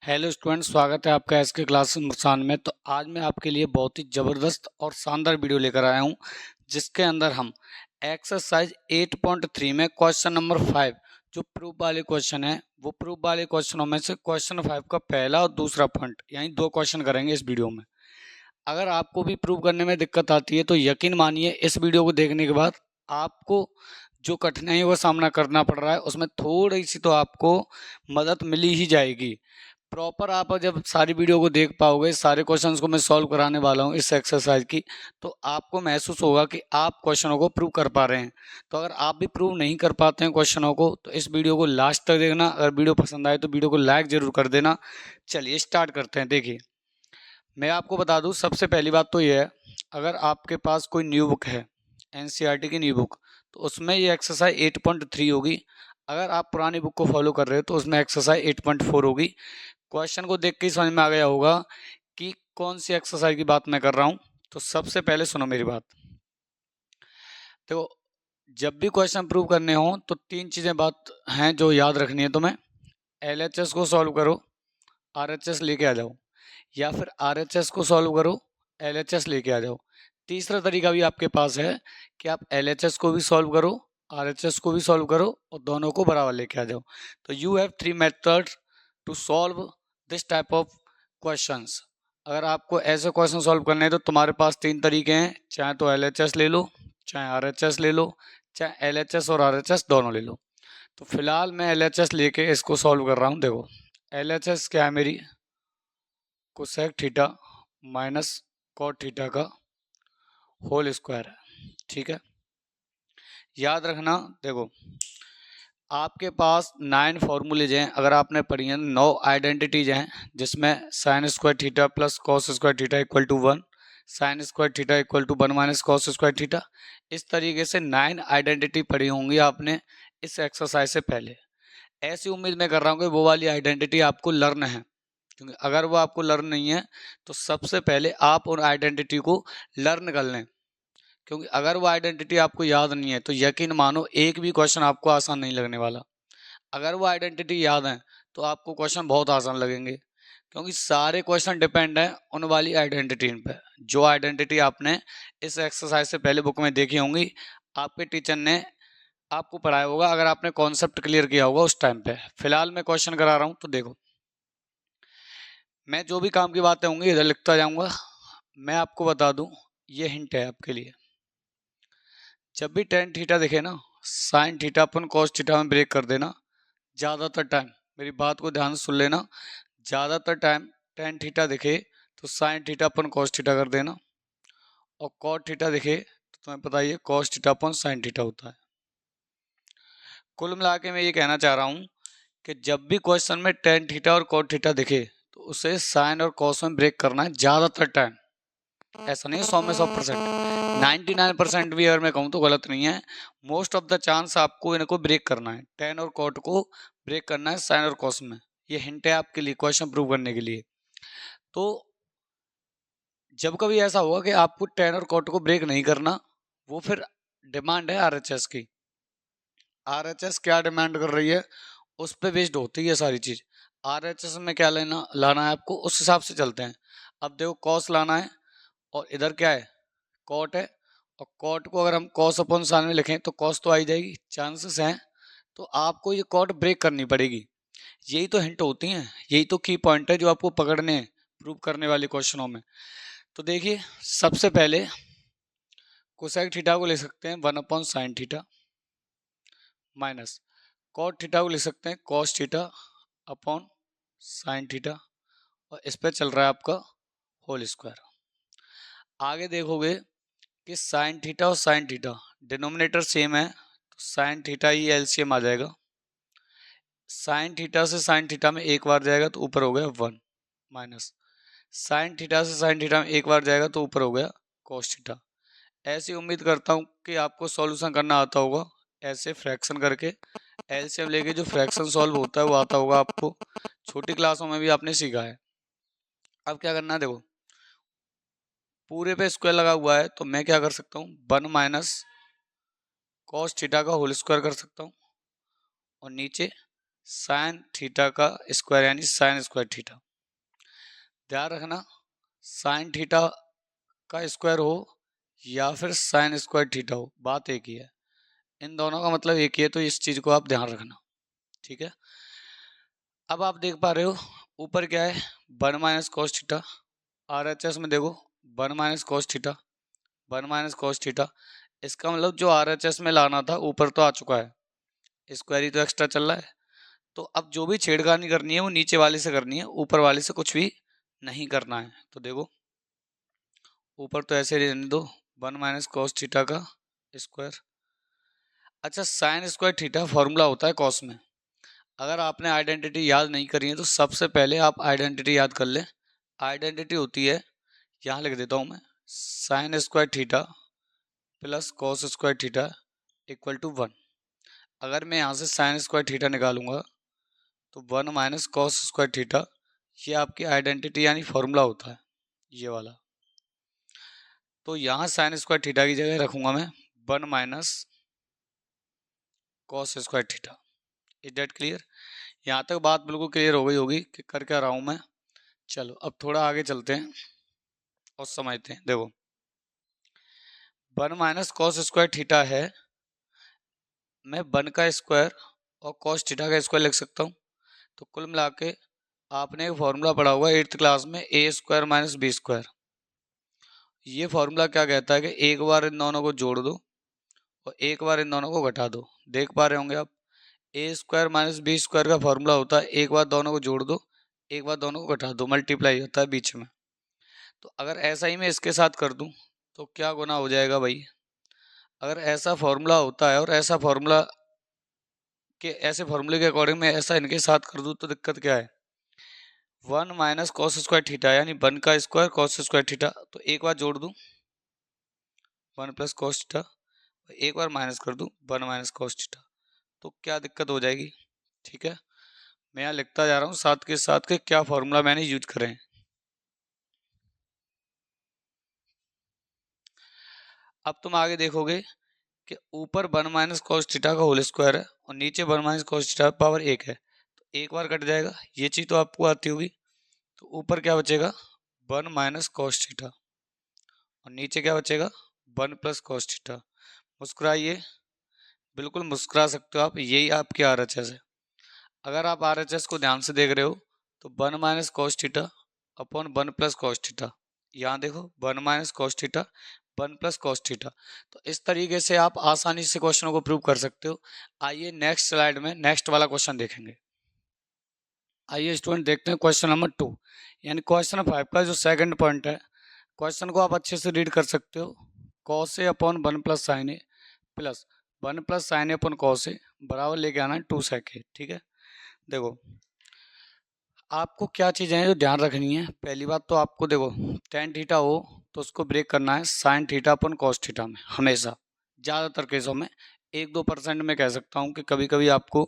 Hello student, स्वागत है आपका एस के क्लास मुस्कान में। तो आज मैं आपके लिए बहुत ही ज़बरदस्त और शानदार वीडियो लेकर आया हूं, जिसके अंदर हम एक्सरसाइज 8.3 में क्वेश्चन नंबर 5 जो प्रूफ वाले क्वेश्चन है, वो प्रूफ वाले क्वेश्चनों में से क्वेश्चन 5 का पहला और दूसरा पॉइंट यानी दो क्वेश्चन करेंगे इस वीडियो में। अगर आपको भी प्रूव करने में दिक्कत आती है तो यकीन मानिए इस वीडियो को देखने के बाद आपको जो कठिनाइयों का सामना करना पड़ रहा है उसमें थोड़ी सी तो आपको मदद मिली ही जाएगी। प्रॉपर आप जब सारी वीडियो को देख पाओगे, सारे क्वेश्चंस को मैं सॉल्व कराने वाला हूँ इस एक्सरसाइज की, तो आपको महसूस होगा कि आप क्वेश्चनों को प्रूव कर पा रहे हैं। तो अगर आप भी प्रूव नहीं कर पाते हैं क्वेश्चनों को तो इस वीडियो को लास्ट तक देखना। अगर वीडियो पसंद आए तो वीडियो को लाइक जरूर कर देना। चलिए स्टार्ट करते हैं। देखिए, मैं आपको बता दूं, सबसे पहली बात तो ये है, अगर आपके पास कोई न्यू बुक है, एनसीईआरटी की न्यू बुक, तो उसमें ये एक्सरसाइज 8.3 होगी। अगर आप पुरानी बुक को फॉलो कर रहे हो तो उसमें एक्सरसाइज 8.4 होगी। क्वेश्चन को देख के ही समझ में आ गया होगा कि कौन सी एक्सरसाइज की बात मैं कर रहा हूँ। तो सबसे पहले सुनो मेरी बात। देखो, जब भी क्वेश्चन प्रूव करने हो तो तीन चीज़ें बात हैं जो याद रखनी है तुम्हें। एलएचएस को सॉल्व करो, आरएचएस लेके आ जाओ, या फिर आरएचएस को सॉल्व करो, एलएचएस लेके आ जाओ। तीसरा तरीका भी आपके पास है कि आप एलएचएस को भी सॉल्व करो, आरएचएस को भी सॉल्व करो और दोनों को बराबर लेके आ जाओ। तो you have three methods to solve this type of questions. अगर आपको ऐसे क्वेश्चन सॉल्व करने हैं तो तुम्हारे पास तीन तरीके हैं, चाहे तो एलएचएस ले लो, चाहे आरएचएस ले लो, चाहे एलएचएस और आरएचएस दोनों ले लो। तो फिलहाल मैं एलएचएस लेके इसको सॉल्व कर रहा हूँ। देखो, एलएचएस क्या है मेरी, cosec theta minus cot theta का होल स्क्वायर है। ठीक है, याद रखना। देखो, आपके पास 9 फॉर्मूलेज हैं, अगर आपने पढ़ी हैं 9 आइडेंटिटीज हैं, जिसमें sine square theta plus cos square theta equal to 1, sine square theta equal to 1 minus cos square theta. इस तरीके से 9 आइडेंटिटी पढ़ी होंगी आपने इस एक्सरसाइज से पहले। ऐसी उम्मीद मैं कर रहा हूँ कि वो वाली आइडेंटिटी आपको लर्न है, क्योंकि अगर वो आपको लर्न नहीं है तो सबसे पहले आप उन आइडेंटिटी को लर्न कर लें। क्योंकि अगर वो आइडेंटिटी आपको याद नहीं है तो यकीन मानो एक भी क्वेश्चन आपको आसान नहीं लगने वाला। अगर वो आइडेंटिटी याद है तो आपको क्वेश्चन बहुत आसान लगेंगे, क्योंकि सारे क्वेश्चन डिपेंड है उन वाली आइडेंटिटी पे, जो आइडेंटिटी आपने इस एक्सरसाइज से पहले बुक में देखी होंगी, आपके टीचर ने आपको पढ़ाया होगा, अगर आपने कॉन्सेप्ट क्लियर किया होगा उस टाइम पे। फिलहाल मैं क्वेश्चन करा रहा हूँ, तो देखो, मैं जो भी काम की बातें होंगी इधर लिखता जाऊंगा। मैं आपको बता दूं, ये हिंट है आपके लिए। जब भी टेन थीटा दिखे ना, साइन थीटा अपन कॉस थीटा में ब्रेक कर देना। ज़्यादातर टाइम मेरी बात को ध्यान से सुन लेना, ज़्यादातर टाइम टेन थीटा दिखे तो साइन थीटा अपन कॉस थीटा कर देना, और कॉट थीटा दिखे तो तुम्हें पता ही है कॉस थीटा अपन साइन थीटा होता है। कुल मिला के मैं ये कहना चाह रहा हूँ कि जब भी क्वेश्चन में टेन थीटा और कॉट थीटा दिखे तो उसे साइन और कॉस में ब्रेक करना है ज़्यादातर टाइम। ऐसा नहीं है 100 में 100%, 99% भी अगर मैं कहूँ तो गलत नहीं है। मोस्ट ऑफ द चांस आपको इनको ब्रेक करना है, टेन और कॉट को ब्रेक करना है साइन और कॉस में। ये हिंट है आपके लिए क्वेश्चन प्रूव करने के लिए। तो जब कभी ऐसा होगा कि आपको टेन और कॉट को ब्रेक नहीं करना, वो फिर डिमांड है आरएचएस की। आरएचएस क्या डिमांड कर रही है उस पर बेस्ड होती है सारी चीज। आरएचएस में क्या लेना लाना है आपको, उस हिसाब से चलते हैं। अब देखो, कॉस लाना है और इधर क्या है, कॉट है, और कॉट को अगर हम कॉस अपॉन साइन में लिखें तो कॉस तो आ ही जाएगी, चांसेस हैं। तो आपको ये कॉट ब्रेक करनी पड़ेगी। यही तो हिंट होती हैं, यही तो की पॉइंट है जो आपको पकड़ने हैं प्रूव करने वाले क्वेश्चनों में। तो देखिए, सबसे पहले कोसेक थीटा को ले सकते हैं 1 upon sine theta, minus cot theta को ले सकते हैं cos theta upon sine theta, और इस पर चल रहा है आपका होल स्क्वायर। आगे देखोगे कि साइन थीटा और साइन थीटा डिनोमिनेटर सेम है, तो साइन थीटा ही एलसीएम आ जाएगा। साइन थीटा से साइन थीटा में एक बार जाएगा तो ऊपर हो गया 1, माइनस साइन थीटा से साइन थीटा में एक बार जाएगा तो ऊपर हो गया cos थीटा। ऐसी उम्मीद करता हूँ कि आपको सॉल्यूशन करना आता होगा, ऐसे फ्रैक्शन करके एलसीएम लेके जो फ्रैक्शन सॉल्व होता है वो आता होगा आपको, छोटी क्लासों में भी आपने सीखा है। अब क्या करना है, देखो, पूरे पे स्क्वायर लगा हुआ है तो मैं क्या कर सकता हूँ, 1 माइनस कॉस थीटा का होल स्क्वायर कर सकता हूँ, और नीचे साइन थीटा का स्क्वायर यानी साइन स्क्वायर थीटा। ध्यान रखना, साइन थीटा का स्क्वायर हो या फिर साइन स्क्वायर थीटा हो, बात एक ही है, इन दोनों का मतलब एक ही है, तो इस चीज को आप ध्यान रखना। ठीक है, अब आप देख पा रहे हो ऊपर क्या है, 1 माइनस कॉस थीटा। RHS में देखो 1 minus cos theta, 1 minus cos theta. इसका मतलब जो RHS में लाना था ऊपर तो आ चुका है, स्क्वायर ही तो एक्स्ट्रा चल रहा है। तो अब जो भी छेड़खानी करनी है वो नीचे वाले से करनी है, ऊपर वाले से कुछ भी नहीं करना है। तो देखो ऊपर तो ऐसे रहने दो, 1 माइनस कॉस थीटा का स्क्वायर। अच्छा, साइन स्क्वायर थीटा फॉर्मूला होता है कॉस में। अगर आपने आइडेंटिटी याद नहीं करी है तो सबसे पहले आप आइडेंटिटी याद कर लें। आइडेंटिटी होती है, यहाँ लिख देता हूँ मैं, sine square theta plus cos square theta equal to 1। अगर मैं यहाँ से साइन स्क्वायर थीटा निकालूंगा तो 1 माइनस कॉस स्क्वायर थीटा, ये आपकी आइडेंटिटी यानी फॉर्मूला होता है, ये वाला। तो यहाँ साइन स्क्वायर थीटा की जगह रखूंगा मैं 1 minus cos square theta. Is that clear? यहाँ तक बात बिल्कुल क्लियर हो गई होगी कि कर क्या रहा हूँ मैं। चलो अब थोड़ा आगे चलते हैं और समझते हैं। देखो 1 माइनस कॉस स्क्वायर थीटा है, मैं 1 का स्क्वायर और कॉस थीटा का स्क्वायर लिख सकता हूँ। तो कुल मिला के आपने एक फॉर्मूला पढ़ा होगा 8th क्लास में, ए स्क्वायर माइनस बी स्क्वायर। ये फॉर्मूला क्या कहता है कि एक बार इन दोनों को जोड़ दो और एक बार इन दोनों को घटा दो। देख पा रहे होंगे आप, ए स्क्वायर माइनस बी स्क्वायर का फॉर्मूला होता है एक बार दोनों को जोड़ दो, एक बार दोनों को घटा दो, मल्टीप्लाई होता है बीच में। तो अगर ऐसा ही मैं इसके साथ कर दूं तो क्या गुना हो जाएगा भाई? अगर ऐसा फॉर्मूला होता है और ऐसा फॉर्मूला के ऐसे फॉर्मूले के अकॉर्डिंग मैं ऐसा इनके साथ कर दूं तो दिक्कत क्या है? 1 माइनस कॉस स्क्वायर थीटा यानी 1 का स्क्वायर कॉस स्क्वायर थीटा, तो एक बार जोड़ दूं 1 प्लस कॉस थीटा, एक बार माइनस कर दूं 1 माइनस कॉस थीटा, तो क्या दिक्कत हो जाएगी? ठीक है, मैं यहाँ लिखता जा रहा हूँ साथ के साथ के क्या फॉर्मूला मैंने यूज करे हैं। अब तुम आगे देखोगे कि ऊपर 1 माइनस कॉस थीटा का होल स्क्वायर है और नीचे 1 माइनस कॉस थीटा पावर 1 है, तो एक बार कट जाएगा, ये चीज तो आपको आती होगी। तो ऊपर क्या बचेगा 1 माइनस कॉस थीटा और नीचे क्या बचेगा 1 प्लस कॉस थीटा। मुस्कुराइए, बिल्कुल मुस्कुरा सकते हो आप, यही आपके RHS है। अगर आप RHS को ध्यान से देख रहे हो तो 1 minus cos theta upon 1 plus cos theta, यहाँ देखो 1 minus cos theta 1 plus cos theta. तो इस तरीके से आप आसानी से क्वेश्चनों को प्रूव कर सकते हो। आइए नेक्स्ट स्लाइड में नेक्स्ट वाला क्वेश्चन देखेंगे। आइए स्टूडेंट देखते हैं क्वेश्चन नंबर 2 यानी क्वेश्चन 5 का जो सेकंड पॉइंट है। क्वेश्चन को आप अच्छे से रीड कर सकते हो। Cos A upon 1 plus sign A plus 1 plus sign A upon cos A बराबर लेके आना है 2 सेक ए। ठीक है, देखो आपको क्या चीज़ें हैं जो ध्यान रखनी है। पहली बात तो आपको देखो टेन थीटा हो तो उसको ब्रेक करना है साइन थीटा अपन कॉस थीटा में, हमेशा। ज़्यादातर केसों में 1-2% में कह सकता हूँ कि कभी कभी आपको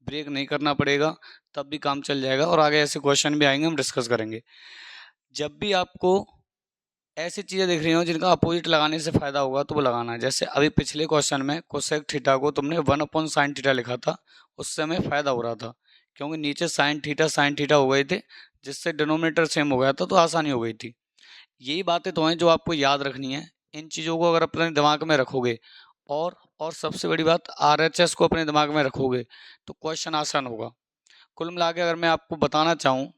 ब्रेक नहीं करना पड़ेगा, तब भी काम चल जाएगा। और आगे ऐसे क्वेश्चन भी आएंगे, हम डिस्कस करेंगे। जब भी आपको ऐसी चीज़ें दिख रही हो जिनका अपोजिट लगाने से फायदा होगा तो वो लगाना है। जैसे अभी पिछले क्वेश्चन में कोसेक थीटा को तुमने 1 अपॉन साइन थीटा लिखा था, उससे हमें फायदा हो रहा था क्योंकि नीचे साइन थीटा हो गए थे, जिससे डिनोमिनेटर सेम हो गया था, तो आसानी हो गई थी। यही बातें तो हैं जो आपको याद रखनी है। इन चीज़ों को अगर अपने दिमाग में रखोगे और सबसे बड़ी बात RHS को अपने दिमाग में रखोगे तो क्वेश्चन आसान होगा। कुल मिला के अगर मैं आपको बताना चाहूँ,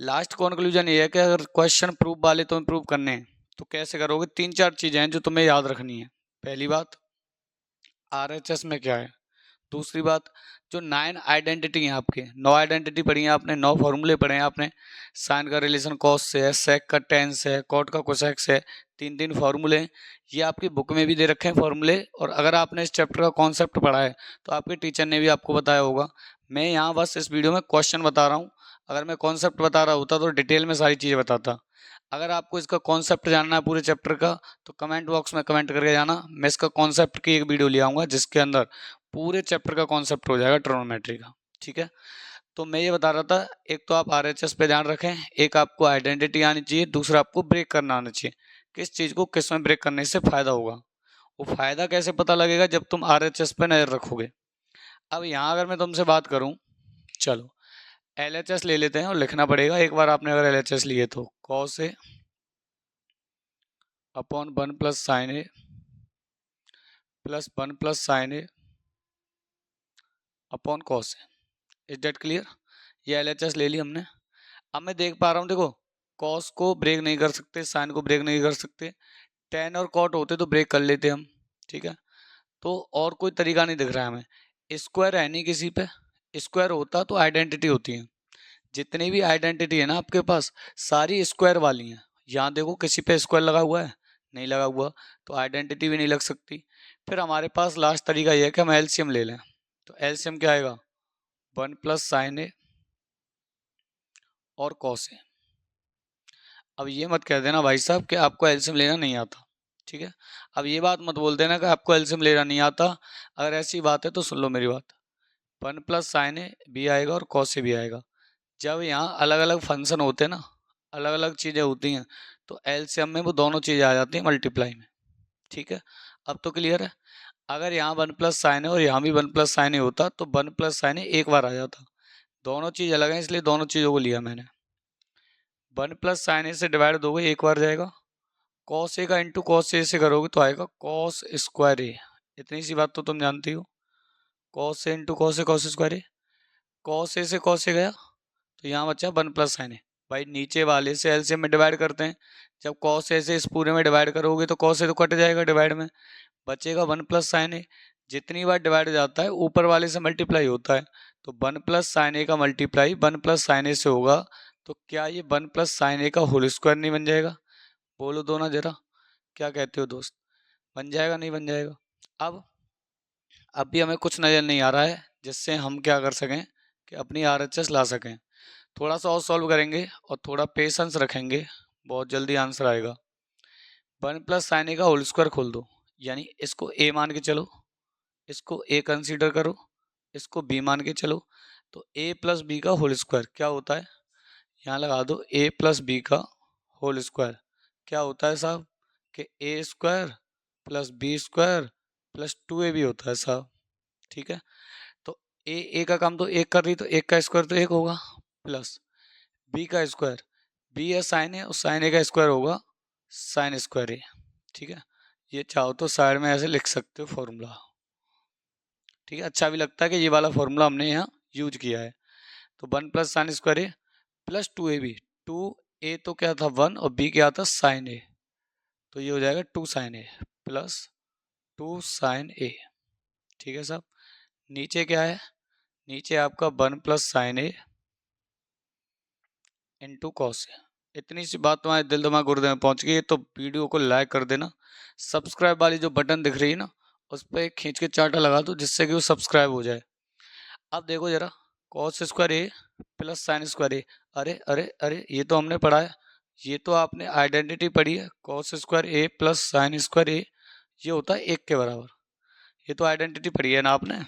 लास्ट कंक्लूजन ये है कि अगर क्वेश्चन प्रूफ वाले तुम्हें प्रूव करने हैं तो कैसे करोगे? 3-4 चीजें हैं जो तुम्हें याद रखनी है। पहली बात RHS में क्या है, दूसरी बात जो 9 आइडेंटिटी हैं आपके, 9 आइडेंटिटी पढ़ी है आपने, 9 फॉर्मूले पढ़े हैं आपने। साइन का रिलेशन कॉस से है, सेक का टेन से है, कॉट का कोसेक से है, 3-3 फॉर्मूले। ये आपकी बुक में भी दे रखे हैं फॉर्मूले, और अगर आपने इस चैप्टर का कॉन्सेप्ट पढ़ा है तो आपके टीचर ने भी आपको बताया होगा। मैं यहाँ बस इस वीडियो में क्वेश्चन बता रहा हूँ। अगर मैं कॉन्सेप्ट बता रहा होता तो डिटेल में सारी चीज़ें बताता। अगर आपको इसका कॉन्सेप्ट जानना है पूरे चैप्टर का तो कमेंट बॉक्स में कमेंट करके जाना, मैं इसका कॉन्सेप्ट की एक वीडियो ले आऊँगा जिसके अंदर पूरे चैप्टर का कॉन्सेप्ट हो जाएगा ट्रिग्नोमेट्री का। ठीक है, तो मैं ये बता रहा था, एक तो आप RHS पे ध्यान रखें, एक आपको आइडेंटिटी आनी चाहिए, दूसरा आपको ब्रेक करना आना चाहिए। किस चीज़ को किस में ब्रेक करने से फायदा होगा, वो फायदा कैसे पता लगेगा? जब तुम RHS पे नजर रखोगे। अब यहाँ अगर मैं तुमसे बात करूँ चलो LHS ले लेते हैं और लिखना पड़ेगा एक बार आपने अगर LHS लिए तो cos A upon 1 plus sine A plus 1 plus sine A upon cos A। Is that clear? ये LHS ले ली हमने। अब मैं देख पा रहा हूँ, देखो cos को ब्रेक नहीं कर सकते, साइन को ब्रेक नहीं कर सकते, tan और cot होते तो ब्रेक कर लेते हम, ठीक है। तो और कोई तरीका नहीं दिख रहा है हमें, स्क्वायर है नहीं किसी पे, स्क्वायर होता तो आइडेंटिटी होती है। जितनी भी आइडेंटिटी है ना आपके पास सारी स्क्वायर वाली हैं। यहाँ देखो किसी पे स्क्वायर लगा हुआ है, नहीं लगा हुआ, तो आइडेंटिटी भी नहीं लग सकती। फिर हमारे पास लास्ट तरीका यह है कि हम एलसीएम ले लें। तो एलसीएम क्या आएगा? 1 प्लस साइन ए और कॉस ए। अब ये मत कह देना भाई साहब कि आपको एलसीएम लेना नहीं आता, ठीक है। अब ये बात मत बोल देना कि आपको एलसीएम लेना नहीं आता। अगर ऐसी बात है तो सुन लो मेरी बात। 1 प्लस साइन ए भी आएगा और कॉस ए भी आएगा। जब यहाँ अलग अलग फंक्शन होते हैं ना, अलग अलग चीज़ें होती हैं, तो एलसीएम में वो दोनों चीज़ें आ जाती हैं मल्टीप्लाई में, ठीक है। अब तो क्लियर है। अगर यहाँ 1 प्लस साइन है और यहाँ भी 1 प्लस साइन ए होता तो 1 प्लस साइन ए एक बार आ जाता। दोनों चीज़ अलग हैं इसलिए दोनों चीज़ों को लिया मैंने। 1 प्लस साइन ए से डिवाइड दोगे एक बार जाएगा, कॉस ए का इंटू कॉस ए से करोगे तो आएगा कॉस स्क्वायर ए। इतनी सी बात तो तुम जानती हो, cos A into cos A cos square A. Cos A से कॉस ए गया तो यहाँ बचा 1 प्लस साइन ए। भाई नीचे वाले से एलसीएम में डिवाइड करते हैं, जब कॉस ए से इस पूरे में डिवाइड करोगे तो कॉस ए तो कट जाएगा डिवाइड में, बचेगा 1 प्लस साइन ए। जितनी बार डिवाइड हो जाता है ऊपर वाले से मल्टीप्लाई होता है, तो 1 प्लस साइन ए का मल्टीप्लाई 1 प्लस साइन ए से होगा। तो क्या ये 1 प्लस साइन ए का होल स्क्वायर नहीं बन जाएगा? बोलो दो ना जरा, क्या कहते हो दोस्त, बन जाएगा नहीं बन जाएगा? अब भी हमें कुछ नज़र नहीं आ रहा है जिससे हम क्या कर सकें कि अपनी आरएचएस ला सकें। थोड़ा सा और सॉल्व करेंगे और थोड़ा पेशेंस रखेंगे, बहुत जल्दी आंसर आएगा। 1 प्लस साइन ए का होल स्क्वायर खोल दो, यानी इसको ए मान के चलो, इसको ए कंसीडर करो, इसको बी मान के चलो। तो ए प्लस बी का होल स्क्वायर क्या होता है? यहाँ लगा दो ए प्लस बी का होल स्क्वायर क्या होता है साहब? कि A square plus B square plus 2ab होता है साहब, ठीक है। तो ए का काम तो एक कर रही, तो एक का स्क्वायर तो एक होगा, प्लस बी का स्क्वायर, बी है साइन है और साइन ए का स्क्वायर होगा साइन स्क्वायर ए, ठीक है। ये चाहो तो साइड में ऐसे लिख सकते हो फॉर्मूला, ठीक है। अच्छा भी लगता है कि ये वाला फॉर्मूला हमने यहाँ यूज किया है। तो 1 प्लस साइन स्क्वायर ए प्लस 2ab, 2a तो क्या था 1 और b क्या था साइन ए, तो ये हो जाएगा 2 साइन ए प्लस 2 साइन ए, ठीक है साहब। नीचे क्या है? नीचे आपका 1 plus sign A into cos A. इतनी सी बात तुम्हारे दिल दिमाग गुर्दे में पहुंच गई है तो वीडियो को लाइक कर देना। सब्सक्राइब वाली जो बटन दिख रही है ना उस पर खींच के चार्टा लगा दो जिससे कि वो सब्सक्राइब हो जाए। अब देखो जरा, कॉस स्क्वायर ए प्लस साइन स्क्वायर ए, अरे अरे अरे ये तो हमने पढ़ा है, ये तो आपने आइडेंटिटी पढ़ी है, कॉस स्क्वायर ए प्लस साइन स्क्वायर ए ये होता है 1 के बराबर। ये तो आइडेंटिटी पढ़ी है ना आपने,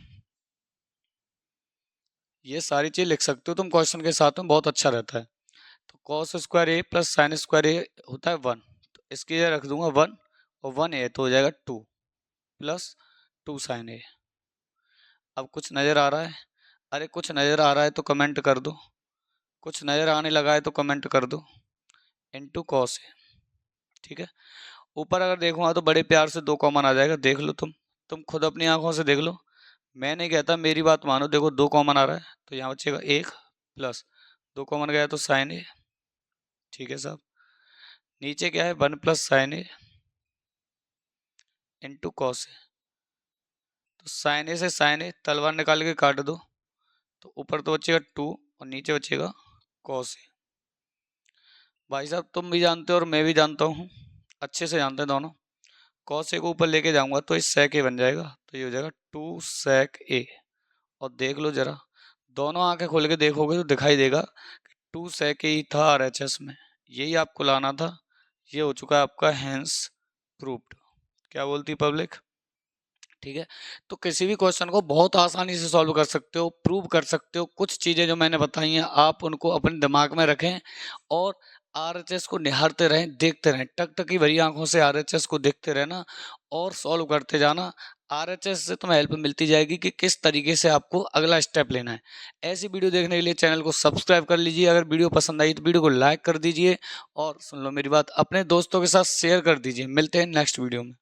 ये सारी चीज लिख सकते हो तुम क्वेश्चन के साथ में, बहुत अच्छा रहता है। तो कॉस स्क्वायर ए प्लस साइन स्क्वायर ए होता है 1, तो इसकी जगह रख दूंगा 1 और 1 ए तो हो जाएगा 2 प्लस 2 साइन ए। अब कुछ नज़र आ रहा है? अरे कुछ नज़र आ रहा है तो कमेंट कर दो, कुछ नज़र आने लगा है तो कमेंट कर दो, इंटू कॉस ए, ठीक है। ऊपर अगर देखूंगा तो बड़े प्यार से 2 कॉमन आ जाएगा, देख लो तुम खुद अपनी आंखों से देख लो, मैं नहीं कहता, मेरी बात मानो। देखो 2 कॉमन आ रहा है तो यहाँ बचेगा 1 प्लस 2 कॉमन गया तो साइन ए, ठीक है साहब। नीचे क्या है 1 plus sign A into cos A, तो साइन ए से साइन ए तलवार निकाल के काट दो, तो ऊपर तो बचेगा 2 और नीचे बचेगा कॉस ए। भाई साहब तुम भी जानते हो और मैं भी जानता हूँ, अच्छे से जानते हैं दोनों। कॉस ए को ऊपर लेके जाऊंगा तो इस सेक ए बन जाएगा, तो ये हो जाएगा 2 सेक ए। और देख लो जरा, दोनों आंखें खोल के देखोगे तो दिखाई देगा कि 2 सेक ए ही था आरएचएस में, यही आपको लाना था। ये हो चुका है आपका हैंस प्रूव्ड। क्या बोलती पब्लिक? ठीक है। तो किसी भी क्वेश्चन को बहुत आसानी से सॉल्व कर सकते हो, प्रूव कर सकते हो। कुछ चीज़ें जो मैंने बताई हैं आप उनको अपने दिमाग में रखें और आरएचएस को निहारते रहें, देखते रहें, टकटकी भरी आंखों से आरएचएस को देखते रहना और सॉल्व करते जाना। RHS से तुम्हें हेल्प मिलती जाएगी कि किस तरीके से आपको अगला स्टेप लेना है। ऐसी वीडियो देखने के लिए चैनल को सब्सक्राइब कर लीजिए। अगर वीडियो पसंद आई तो वीडियो को लाइक कर दीजिए और सुन लो मेरी बात, अपने दोस्तों के साथ शेयर कर दीजिए। मिलते हैं नेक्स्ट वीडियो में।